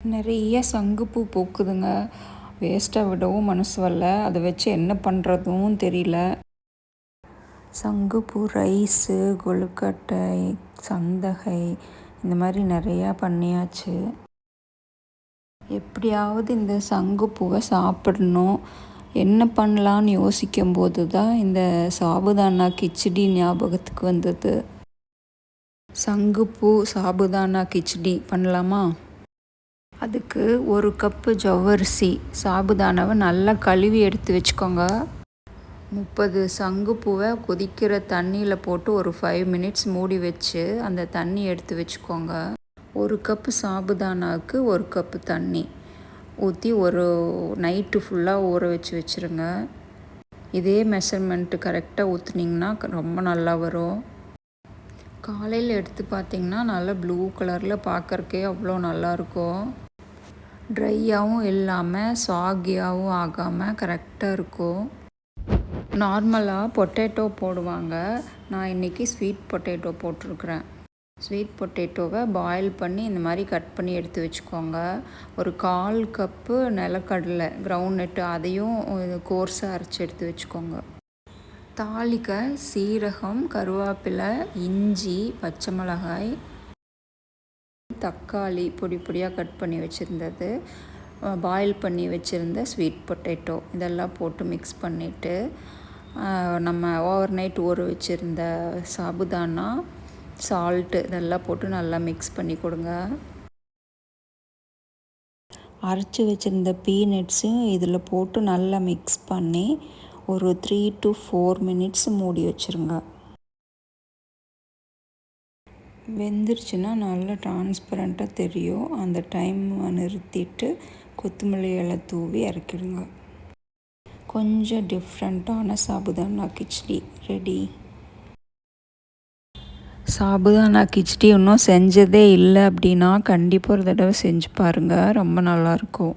நிறைய சங்குப்பூ பூக்குதுங்க. வேஸ்ட்டாக விடவும் மனசு வரல. அதை வச்சு என்ன பண்ணுறதும் தெரியல. சங்குப்பூ ரைஸு, கொழுக்கட்டை, சந்தகை இந்த மாதிரி நிறையா பண்ணியாச்சு. எப்படியாவது இந்த சங்குப்பூவை சாப்பிடணும். என்ன பண்ணலான்னு யோசிக்கும்போது தான் இந்த சாபுதானா கிச்சடி ஞாபகத்துக்கு வந்தது. சங்குப்பூ சாபுதானா கிச்சடி பண்ணலாமா? அதுக்கு 1 கப்பு ஜவ்வரிசி சாபுதானாவை நல்லா கழுவி எடுத்து வச்சுக்கோங்க. 30 சங்குப்பூவை கொதிக்கிற தண்ணியில் போட்டு ஒரு 5 மினிட்ஸ் மூடி வச்சு அந்த தண்ணி எடுத்து வச்சுக்கோங்க. 1 கப்பு சாபுதானாவுக்கு 1 கப்பு தண்ணி ஊற்றி ஒரு நைட்டு ஃபுல்லாக ஊற வச்சுருங்க. இதே மெஷர்மெண்ட்டு கரெக்டாக ஊற்றுனீங்கன்னா ரொம்ப நல்லா வரும். காலையில் எடுத்து பார்த்திங்கன்னா நல்லா ப்ளூ கலரில் பார்க்குறக்கே அவ்வளோ நல்லாயிருக்கும். ட்ரையாகவும் இல்லாமல் சாகியாகவும் ஆகாமல் கரெக்டாக இருக்கும். நார்மலாக பொட்டேட்டோ போடுவாங்க. நான் இன்றைக்கி ஸ்வீட் பொட்டேட்டோ போட்டிருக்கிறேன். ஸ்வீட் பொட்டேட்டோவை பாயில் பண்ணி இந்த மாதிரி கட் பண்ணி எடுத்து வச்சுக்கோங்க. ஒரு 1/4 கப்பு நிலக்கடலை கிரவுண்ட்நட்டு அதையும் கோர்ஸாக அரைச்சி எடுத்து வச்சுக்கோங்க. தாளிக்க சீரகம், கருவேப்பிலை, இஞ்சி, பச்சை மிளகாய், தக்காளி பொடி பொடியாக கட் பண்ணி வச்சுருந்தது, பாயில் பண்ணி வச்சுருந்த ஸ்வீட் பொட்டேட்டோ இதெல்லாம் போட்டு மிக்ஸ் பண்ணிவிட்டு நம்ம ஓவர் நைட் ஊற வச்சுருந்த சாபுதானா, சால்ட்டு இதெல்லாம் போட்டு நல்லா மிக்ஸ் பண்ணி கொடுங்க. அரைச்சி வச்சுருந்த பீனட்ஸும் இதில் போட்டு நல்லா மிக்ஸ் பண்ணி ஒரு 3 to 4 மினிட்ஸ் மூடி வச்சுருங்க. வெந்துருச்சுன்னா நல்லா டிரான்ஸ்பரண்ட்டாக தெரியும். அந்த டைம் நிறுத்திட்டு கொத்தமல்லி இலை தூவி இறக்கிடுங்க. கொஞ்சம் டிஃப்ரெண்ட்டான சாபுதானா கிச்சடி ரெடி. சாபுதானா கிச்சடி இன்னும் செஞ்சதே இல்லை அப்படின்னா கண்டிப்பாக ஒரு தடவை செஞ்சு பாருங்கள். ரொம்ப நல்லாயிருக்கும்.